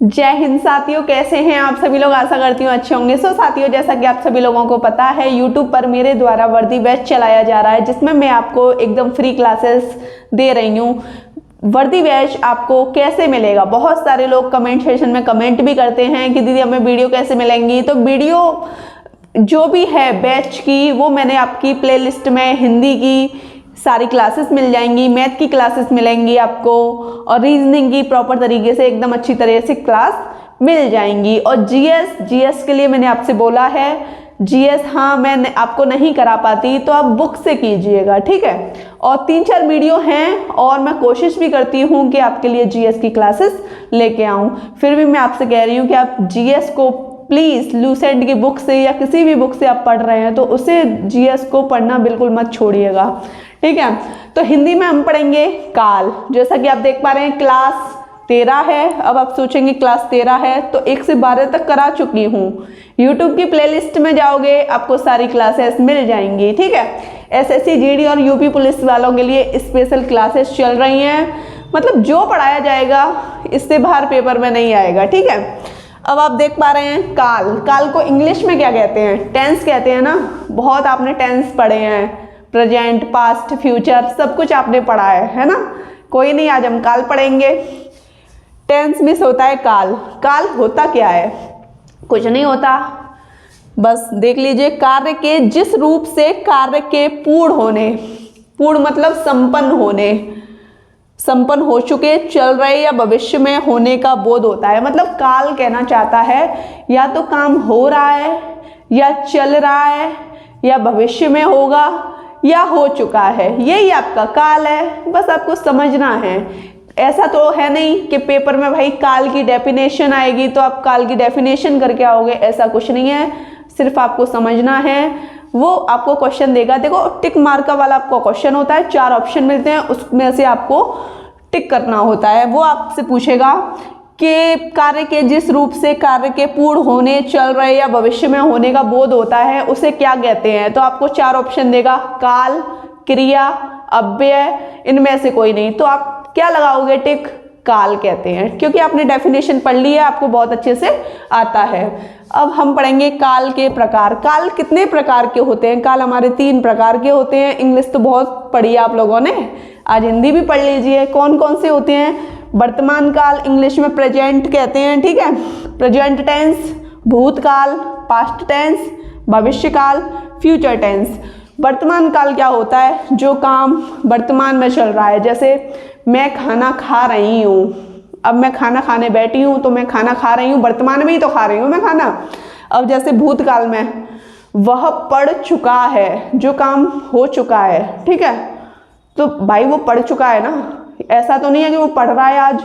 जय हिंद साथियों, कैसे हैं आप सभी लोग। आशा करती हूँ अच्छे होंगे। साथियों, जैसा कि आप सभी लोगों को पता है, YouTube पर मेरे द्वारा वर्दी बैच चलाया जा रहा है, जिसमें मैं आपको एकदम फ्री क्लासेस दे रही हूँ। वर्दी बैच आपको कैसे मिलेगा, बहुत सारे लोग कमेंट सेक्शन में कमेंट भी करते हैं कि दीदी हमें वीडियो कैसे मिलेंगी। तो वीडियो जो भी है बैच की, वो मैंने आपकी प्लेलिस्ट में हिंदी की सारी क्लासेस मिल जाएंगी, मैथ की क्लासेस मिलेंगी आपको, और रीजनिंग की प्रॉपर तरीके से एकदम अच्छी तरह से क्लास मिल जाएंगी। और जीएस के लिए मैंने आपसे बोला है, जीएस हाँ मैं आपको नहीं करा पाती तो आप बुक से कीजिएगा, ठीक है। और 3-4 वीडियो हैं और मैं कोशिश भी करती हूँ कि आपके लिए जीएस की क्लासेस लेके आऊँ। फिर भी मैं आपसे कह रही हूँ कि आप जीएस को प्लीज़ लूसेंट की बुक से या किसी भी बुक से आप पढ़ रहे हैं तो उसे जीएस को पढ़ना बिल्कुल मत छोड़िएगा, ठीक है। तो हिंदी में हम पढ़ेंगे काल। जैसा कि आप देख पा रहे हैं क्लास 13 है। अब आप सोचेंगे क्लास 13 है तो 1 से 12 तक करा चुकी हूँ। यूट्यूब की प्लेलिस्ट में जाओगे आपको सारी क्लासेस मिल जाएंगी, ठीक है। एसएससी जीडी और यूपी पुलिस वालों के लिए स्पेशल क्लासेस चल रही हैं, मतलब जो पढ़ाया जाएगा इससे बाहर पेपर में नहीं आएगा, ठीक है। अब आप देख पा रहे हैं काल को इंग्लिश में क्या कहते हैं, टेंस कहते हैं ना। बहुत आपने टेंस पढ़े हैं, प्रेजेंट, पास्ट, फ्यूचर सब कुछ आपने पढ़ा है ना। कोई नहीं, आज हम काल पढ़ेंगे। टेंस मिस होता है काल होता क्या है, कुछ नहीं होता, बस देख लीजिए, कार्य के जिस रूप से कार्य के पूर्ण होने, पूर्ण मतलब संपन्न होने, संपन्न हो चुके, चल रहे या भविष्य में होने का बोध होता है। मतलब काल कहना चाहता है या तो काम हो रहा है या चल रहा है या भविष्य में होगा या हो चुका है, यही आपका काल है। बस आपको समझना है। ऐसा तो है नहीं कि पेपर में भाई काल की डेफिनेशन आएगी तो आप काल की डेफिनेशन करके आओगे, ऐसा कुछ नहीं है। सिर्फ आपको समझना है। वो आपको क्वेश्चन देगा, देखो टिक मार्का वाला आपको क्वेश्चन होता है, 4 ऑप्शन मिलते हैं, उसमें से आपको टिक करना होता है। वो आपसे पूछेगा कि कार्य के जिस रूप से कार्य के पूर्ण होने, चल रहे या भविष्य में होने का बोध होता है उसे क्या कहते हैं। तो आपको 4 ऑप्शन देगा, काल, क्रिया, अव्यय, इनमें से कोई नहीं। तो आप क्या लगाओगे, टिक, काल कहते हैं, क्योंकि आपने डेफिनेशन पढ़ ली है, आपको बहुत अच्छे से आता है। अब हम पढ़ेंगे काल के प्रकार। काल कितने प्रकार के होते हैं, काल हमारे 3 प्रकार के होते हैं। इंग्लिश तो बहुत पढ़ी है आप लोगों ने, आज हिंदी भी पढ़ लीजिए। कौन कौन से होते हैं, वर्तमान काल, इंग्लिश में प्रेजेंट कहते हैं, ठीक है, प्रेजेंट टेंस, भूतकाल, पास्ट टेंस, भविष्य काल, फ्यूचर टेंस। वर्तमान काल क्या होता है, जो काम वर्तमान में चल रहा है। जैसे मैं खाना खा रही हूँ, अब मैं खाना खाने बैठी हूँ तो मैं खाना खा रही हूँ, वर्तमान में ही तो खा रही हूँ मैं खाना। अब जैसे भूतकाल में वह पढ़ चुका है, जो काम हो चुका है, ठीक है। तो भाई वो पढ़ चुका है ना, ऐसा तो नहीं है कि वो पढ़ रहा है आज।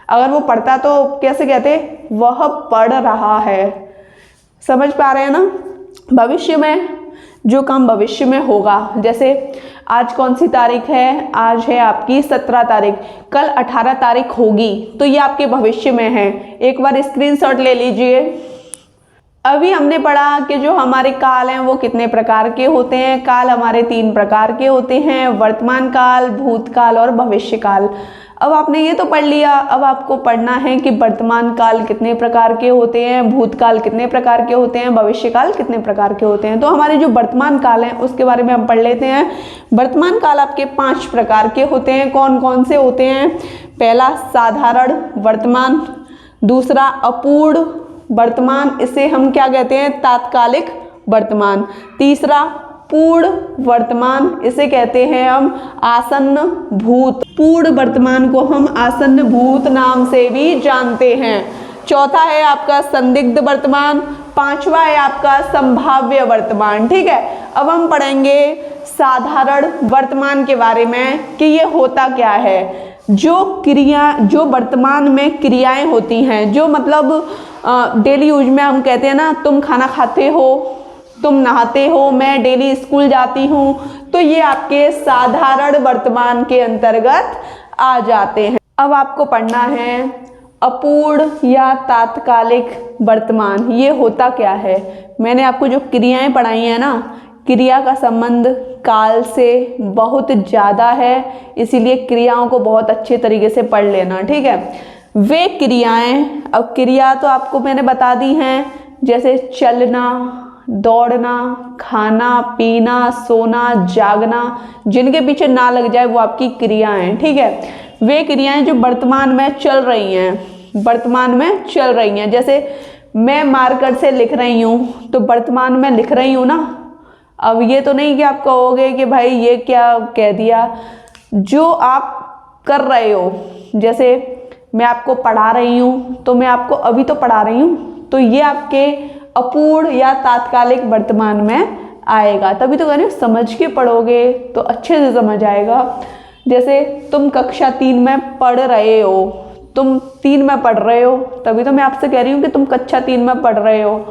अगर वो पढ़ता तो कैसे कहते, वह पढ़ रहा है। समझ पा रहे हैं ना। भविष्य में, जो काम भविष्य में होगा, जैसे आज कौन सी तारीख है, आज है आपकी 17 तारीख, कल 18 तारीख होगी, तो ये आपके भविष्य में है। एक बार स्क्रीनशॉट ले लीजिए। अभी हमने पढ़ा कि जो हमारे काल हैं वो कितने प्रकार के होते हैं। काल हमारे 3 प्रकार के होते हैं, वर्तमान काल, भूतकाल और भविष्य काल। अब आपने ये तो पढ़ लिया, अब आपको पढ़ना है कि वर्तमान काल कितने प्रकार के होते हैं, भूतकाल कितने प्रकार के होते हैं, भविष्य काल कितने प्रकार के होते हैं। तो हमारे जो वर्तमान काल हैं उसके बारे में हम पढ़ लेते हैं। वर्तमान काल आपके 5 प्रकार के होते हैं। कौन कौन से होते हैं, पहला साधारण वर्तमान, दूसरा अपूर्ण वर्तमान, इसे हम क्या कहते हैं, तात्कालिक वर्तमान, तीसरा पूर्ण वर्तमान, इसे कहते हैं हम आसन्न भूत, पूर्ण वर्तमान को हम आसन्न भूत नाम से भी जानते हैं। चौथा है आपका संदिग्ध वर्तमान, 5वां है आपका संभाव्य वर्तमान, ठीक है। अब हम पढ़ेंगे साधारण वर्तमान के बारे में कि ये होता क्या है। जो वर्तमान में क्रियाएं होती हैं, जो मतलब डेली यूज में हम कहते हैं ना, तुम खाना खाते हो, तुम नहाते हो, मैं डेली स्कूल जाती हूँ, तो ये आपके साधारण वर्तमान के अंतर्गत आ जाते हैं। अब आपको पढ़ना है अपूर्ण या तात्कालिक वर्तमान, ये होता क्या है। मैंने आपको जो क्रियाएं पढ़ाई हैं ना, क्रिया का संबंध काल से बहुत ज़्यादा है, इसीलिए क्रियाओं को बहुत अच्छे तरीके से पढ़ लेना, ठीक है। वे क्रियाएं, अब क्रिया तो आपको मैंने बता दी हैं, जैसे चलना, दौड़ना, खाना पीना, सोना, जागना, जिनके पीछे ना लग जाए वो आपकी क्रियाएं। ठीक है, वे क्रियाएं जो वर्तमान में चल रही हैं, वर्तमान में चल रही हैं। जैसे मैं मार्कर से लिख रही हूँ तो वर्तमान में लिख रही हूँ ना। अब ये तो नहीं कि आप कहोगे कि भाई ये क्या कह दिया, जो आप कर रहे हो। जैसे मैं आपको पढ़ा रही हूँ तो मैं आपको अभी तो पढ़ा रही हूँ, तो ये आपके अपूर्ण या तात्कालिक वर्तमान में आएगा। तभी तो कह रही हूँ समझ के पढ़ोगे तो अच्छे से समझ आएगा। जैसे तुम कक्षा 3 में पढ़ रहे हो, तुम 3 में पढ़ रहे हो, तभी तो मैं आपसे कह रही हूँ कि तुम कक्षा 3 में पढ़ रहे हो।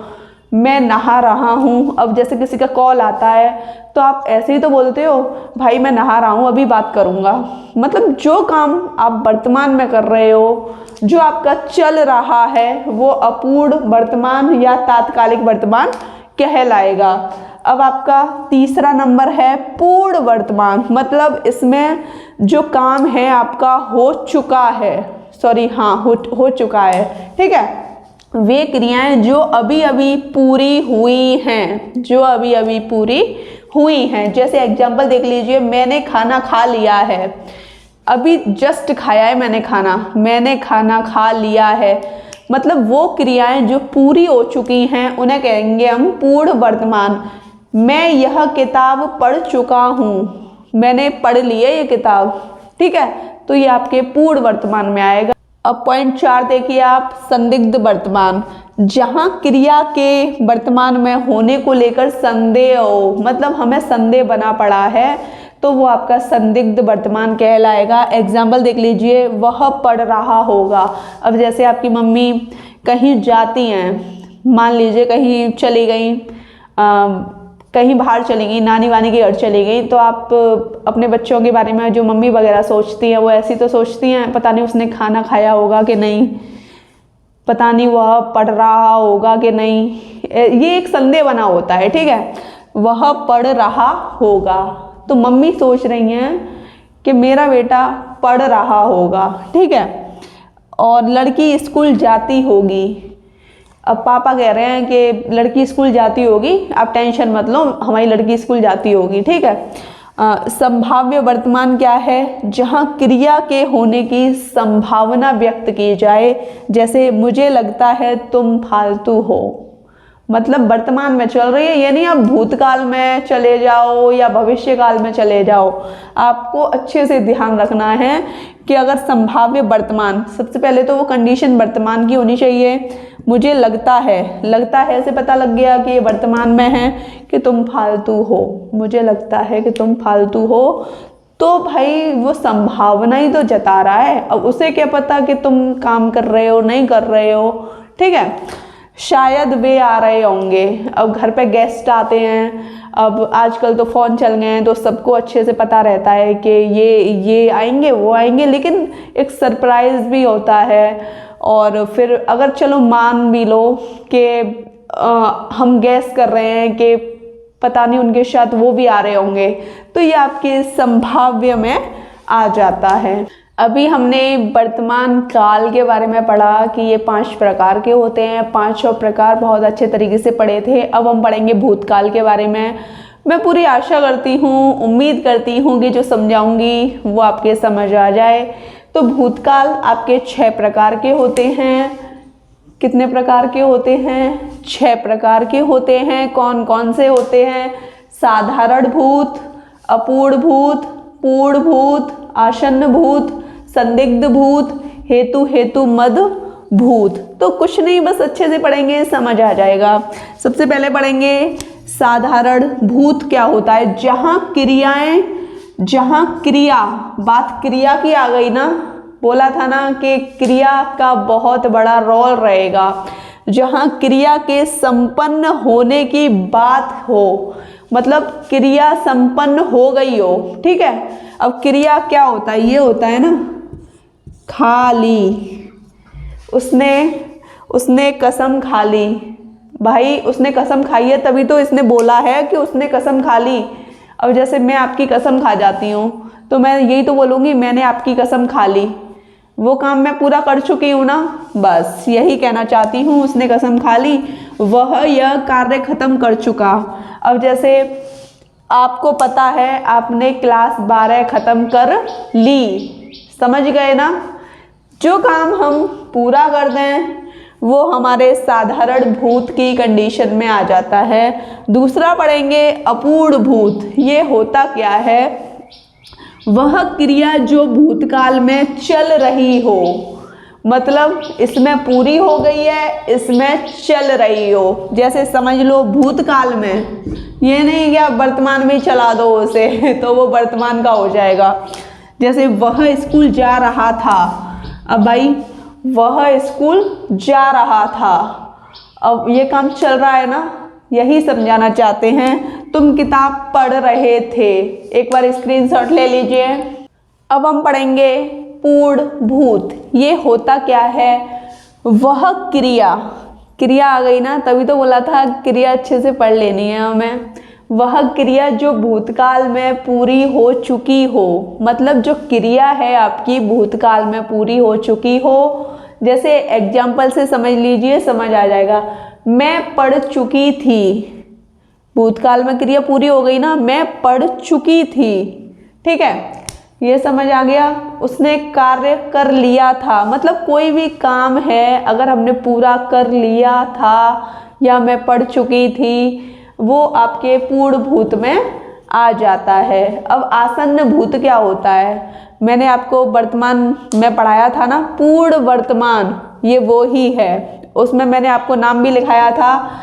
मैं नहा रहा हूँ, अब जैसे किसी का कॉल आता है तो आप ऐसे ही तो बोलते हो भाई मैं नहा रहा हूँ अभी बात करूँगा। मतलब जो काम आप वर्तमान में कर रहे हो, जो आपका चल रहा है, वो अपूर्ण वर्तमान या तात्कालिक वर्तमान कहलाएगा। अब आपका तीसरा नंबर है पूर्ण वर्तमान, मतलब इसमें जो काम है आपका हो चुका है, सॉरी हाँ हो चुका है। ठीक है, वे क्रियाएं जो अभी अभी पूरी हुई हैं, जो अभी अभी पूरी हुई हैं। जैसे एग्जाम्पल देख लीजिए, मैंने खाना खा लिया है, अभी जस्ट खाया है मैंने खाना खा लिया है। मतलब वो क्रियाएं जो पूरी हो चुकी हैं उन्हें कहेंगे हम पूर्ण वर्तमान। मैं यह किताब पढ़ चुका हूँ, मैंने पढ़ ली है ये किताब। ठीक है, तो ये आपके पूर्ण वर्तमान में आएगा। अब पॉइंट 4 देखिए आप, संदिग्ध वर्तमान, जहाँ क्रिया के वर्तमान में होने को लेकर संदेह हो, मतलब हमें संदेह बना पड़ा है, तो वो आपका संदिग्ध वर्तमान कहलाएगा। एग्जाम्पल देख लीजिए, वह पढ़ रहा होगा। अब जैसे आपकी मम्मी कहीं जाती हैं, मान लीजिए कहीं चली गई, कहीं बाहर चली गई, नानी वानी के घर चली गई, तो आप अपने बच्चों के बारे में जो मम्मी वगैरह सोचती हैं वो ऐसी तो सोचती हैं, पता नहीं उसने खाना खाया होगा कि नहीं, पता नहीं वह पढ़ रहा होगा कि नहीं, ये एक संदेह बना होता है। ठीक है, वह पढ़ रहा होगा, तो मम्मी सोच रही हैं कि मेरा बेटा पढ़ रहा होगा। ठीक है, और लड़की स्कूल जाती होगी। अब पापा कह रहे हैं कि लड़की स्कूल जाती होगी, आप टेंशन मत लो, हमारी लड़की स्कूल जाती होगी। ठीक है, संभाव्य वर्तमान क्या है, जहाँ क्रिया के होने की संभावना व्यक्त की जाए। जैसे मुझे लगता है तुम फालतू हो, मतलब वर्तमान में चल रही है, ये नहीं आप भूतकाल में चले जाओ या भविष्य काल में चले जाओ। आपको अच्छे से ध्यान रखना है कि अगर संभाव्य वर्तमान, सबसे पहले तो वो कंडीशन वर्तमान की होनी चाहिए। मुझे लगता है से पता लग गया कि ये वर्तमान में है कि तुम फालतू हो, मुझे लगता है कि तुम फालतू हो, तो भाई वो संभावना ही तो जता रहा है। अब उसे क्या पता कि तुम काम कर रहे हो नहीं कर रहे हो। ठीक है, शायद वे आ रहे होंगे। अब घर पे गेस्ट आते हैं, अब आजकल तो फ़ोन चल गए हैं तो सबको अच्छे से पता रहता है कि ये आएंगे वो आएंगे, लेकिन एक सरप्राइज़ भी होता है। और फिर अगर चलो मान भी लो कि हम गैस कर रहे हैं कि पता नहीं उनके साथ वो भी आ रहे होंगे, तो ये आपके संभाव्य में आ जाता है। अभी हमने वर्तमान काल के बारे में पढ़ा कि ये 5 प्रकार के होते हैं, 5 प्रकार बहुत अच्छे तरीके से पढ़े थे। अब हम पढ़ेंगे भूतकाल के बारे में। मैं पूरी आशा करती हूँ, उम्मीद करती हूँ कि जो समझाऊंगी वो आपके समझ आ जाए। तो भूतकाल आपके 6 प्रकार के होते हैं। कितने प्रकार के होते हैं? 6 प्रकार के होते हैं। कौन कौन से होते हैं? साधारण भूत, अपूर्ण भूत, पूर्ण भूत, आसन्न भूत, संदिग्ध भूत, हेतु मद भूत। तो कुछ नहीं, बस अच्छे से पढ़ेंगे समझ आ जाएगा। सबसे पहले पढ़ेंगे साधारण भूत क्या होता है। जहाँ क्रिया, बात क्रिया की आ गई ना, बोला था ना कि क्रिया का बहुत बड़ा रोल रहेगा। जहाँ क्रिया के संपन्न होने की बात हो, मतलब क्रिया संपन्न हो गई हो। ठीक है, अब क्रिया क्या होता है? ये होता है ना खा ली, उसने कसम खा ली। भाई उसने कसम खाई है तभी तो इसने बोला है कि उसने कसम खा ली। अब जैसे मैं आपकी कसम खा जाती हूँ तो मैं यही तो बोलूँगी मैंने आपकी कसम खा ली। वो काम मैं पूरा कर चुकी हूँ ना, बस यही कहना चाहती हूँ। उसने कसम खा ली, वह यह कार्य खत्म कर चुका। अब जैसे आपको पता है आपने क्लास 12 खत्म कर ली, समझ गए ना। जो काम हम पूरा कर दें वो हमारे साधारण भूत की कंडीशन में आ जाता है। दूसरा पढ़ेंगे अपूर्ण भूत। ये होता क्या है, वह क्रिया जो भूतकाल में चल रही हो, मतलब इसमें पूरी हो गई है, इसमें चल रही हो। जैसे समझ लो भूतकाल में, ये नहीं कि आप वर्तमान में चला दो उसे तो वो वर्तमान का हो जाएगा। जैसे वह स्कूल जा रहा था, अब भाई वह स्कूल जा रहा था, अब ये काम चल रहा है ना, यही समझाना चाहते हैं। तुम किताब पढ़ रहे थे, एक बार स्क्रीनशॉट ले लीजिए। अब हम पढ़ेंगे पूर्ण भूत। ये होता क्या है, वह क्रिया, क्रिया आ गई ना, तभी तो बोला था क्रिया अच्छे से पढ़ लेनी है हमें। वह क्रिया जो भूतकाल में पूरी हो चुकी हो, मतलब जो क्रिया है आपकी भूतकाल में पूरी हो चुकी हो। जैसे एग्जाम्पल से समझ लीजिए, समझ आ जाएगा। मैं पढ़ चुकी थी, भूतकाल में क्रिया पूरी हो गई ना, मैं पढ़ चुकी थी, ठीक है, ये समझ आ गया। उसने कार्य कर लिया था, मतलब कोई भी काम है अगर हमने पूरा कर लिया था या मैं पढ़ चुकी थी, वो आपके पूर्ण भूत में आ जाता है। अब आसन्न भूत क्या होता है, मैंने आपको वर्तमान में पढ़ाया था ना, पूर्ण वर्तमान, ये वो ही है। उसमें मैंने आपको नाम भी लिखाया था,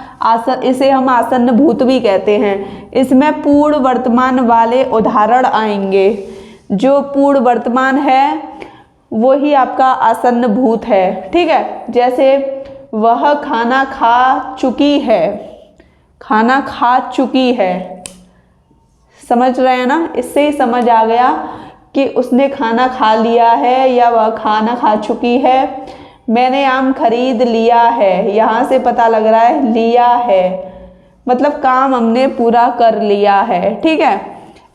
इसे हम आसन्न भूत भी कहते हैं। इसमें पूर्ण वर्तमान वाले उदाहरण आएंगे। जो पूर्ण वर्तमान है वो ही आपका आसन्न भूत है, ठीक है। जैसे वह खाना खा चुकी है, खाना खा चुकी है, समझ रहे हैं ना, इससे ही समझ आ गया कि उसने खाना खा लिया है या वह खाना खा चुकी है। मैंने आम खरीद लिया है, यहाँ से पता लग रहा है लिया है, मतलब काम हमने पूरा कर लिया है, ठीक है।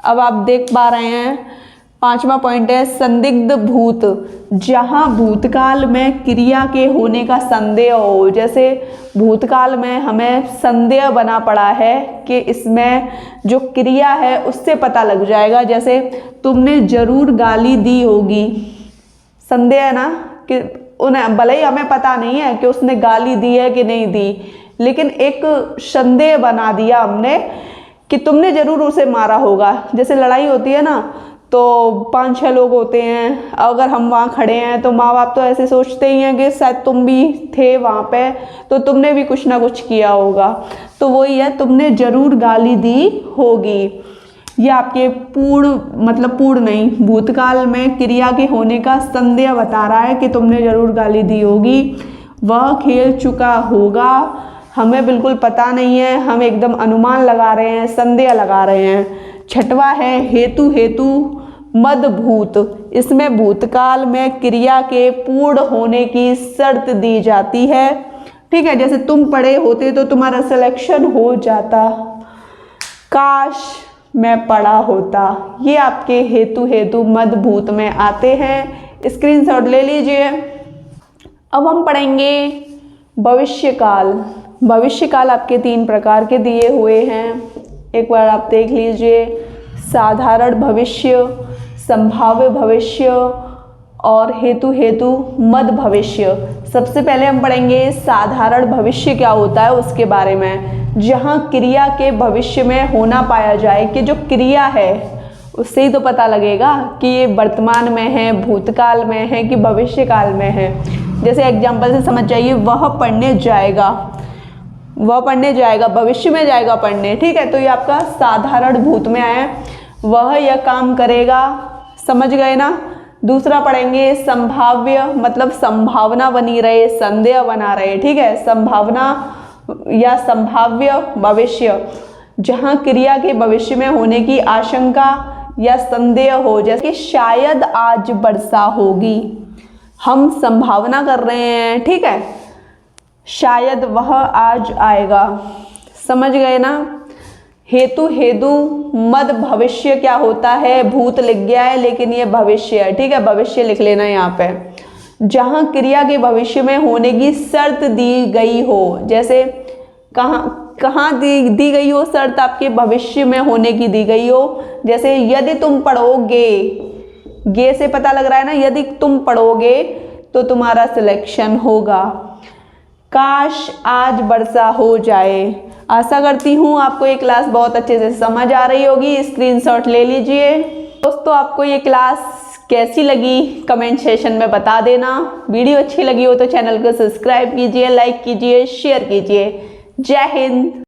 अब आप देख पा रहे हैं, 5वां पॉइंट है संदिग्ध भूत। जहाँ भूतकाल में क्रिया के होने का संदेह हो, जैसे भूतकाल में हमें संदेह बना पड़ा है कि इसमें जो क्रिया है उससे पता लग जाएगा। जैसे तुमने जरूर गाली दी होगी, संदेह है ना, कि उन्हें भले ही हमें पता नहीं है कि उसने गाली दी है कि नहीं दी, लेकिन एक संदेह बना दिया हमने कि तुमने जरूर उसे मारा होगा। जैसे लड़ाई होती है ना, तो 5-6 लोग होते हैं, अगर हम वहाँ खड़े हैं तो माँ बाप तो ऐसे सोचते ही हैं कि शायद तुम भी थे वहाँ पे, तो तुमने भी कुछ ना कुछ किया होगा। तो वही है, तुमने जरूर गाली दी होगी। ये आपके पूर्ण, मतलब पूर्ण नहीं, भूतकाल में क्रिया के होने का संदेह बता रहा है कि तुमने जरूर गाली दी होगी। वह खेल चुका होगा, हमें बिल्कुल पता नहीं है, हम एकदम अनुमान लगा रहे हैं, संदेह लगा रहे हैं। 6वां है हेतु हेतु मद भूत। इसमें भूतकाल में क्रिया के पूर्ण होने की शर्त दी जाती है, ठीक है। जैसे तुम पढ़े होते तो तुम्हारा सिलेक्शन हो जाता, काश मैं पढ़ा होता। ये आपके हेतु हेतु मद भूत में आते हैं, स्क्रीनशॉट ले लीजिए। अब हम पढ़ेंगे भविष्यकाल। भविष्यकाल आपके 3 प्रकार के दिए हुए हैं, एक बार आप देख लीजिए। साधारण भविष्य, संभाव्य भविष्य और हेतु हेतु मद भविष्य। सबसे पहले हम पढ़ेंगे साधारण भविष्य क्या होता है उसके बारे में, जहाँ क्रिया के भविष्य में होना पाया जाए कि जो क्रिया है उससे ही तो पता लगेगा कि ये वर्तमान में है, भूतकाल में है कि भविष्यकाल में है। जैसे एग्जाम्पल से समझ जाइए, वह पढ़ने जाएगा, वह पढ़ने जाएगा, भविष्य में जाएगा पढ़ने, ठीक है। तो ये आपका साधारण भूत में आया। वह यह काम करेगा, समझ गए ना। दूसरा पढ़ेंगे संभाव्य, मतलब संभावना बनी रहे, संदेह बना रहे, ठीक है। संभावना या संभाव्य भविष्य, जहाँ क्रिया के भविष्य में होने की आशंका या संदेह हो, जैसे कि शायद आज वर्षा होगी, हम संभावना कर रहे हैं, ठीक है, शायद वह आज आएगा, समझ गए ना। हेतु हेतु मद भविष्य क्या होता है, भूत लिख गया है लेकिन ये भविष्य है, ठीक है, भविष्य लिख लेना यहाँ पे। जहाँ क्रिया के भविष्य में होने की शर्त दी गई हो। जैसे कहाँ दी गई हो शर्त, आपके भविष्य में होने की दी गई हो। जैसे यदि तुम पढ़ोगे, गे से पता लग रहा है ना, यदि तुम पढ़ोगे तो तुम्हारा सिलेक्शन होगा। काश आज वर्षा हो जाए। आशा करती हूँ आपको ये क्लास बहुत अच्छे से समझ आ रही होगी। स्क्रीनशॉट ले लीजिए। दोस्तों, आपको ये क्लास कैसी लगी कमेंट सेशन में बता देना। वीडियो अच्छी लगी हो तो चैनल को सब्सक्राइब कीजिए, लाइक कीजिए, शेयर कीजिए। जय हिंद।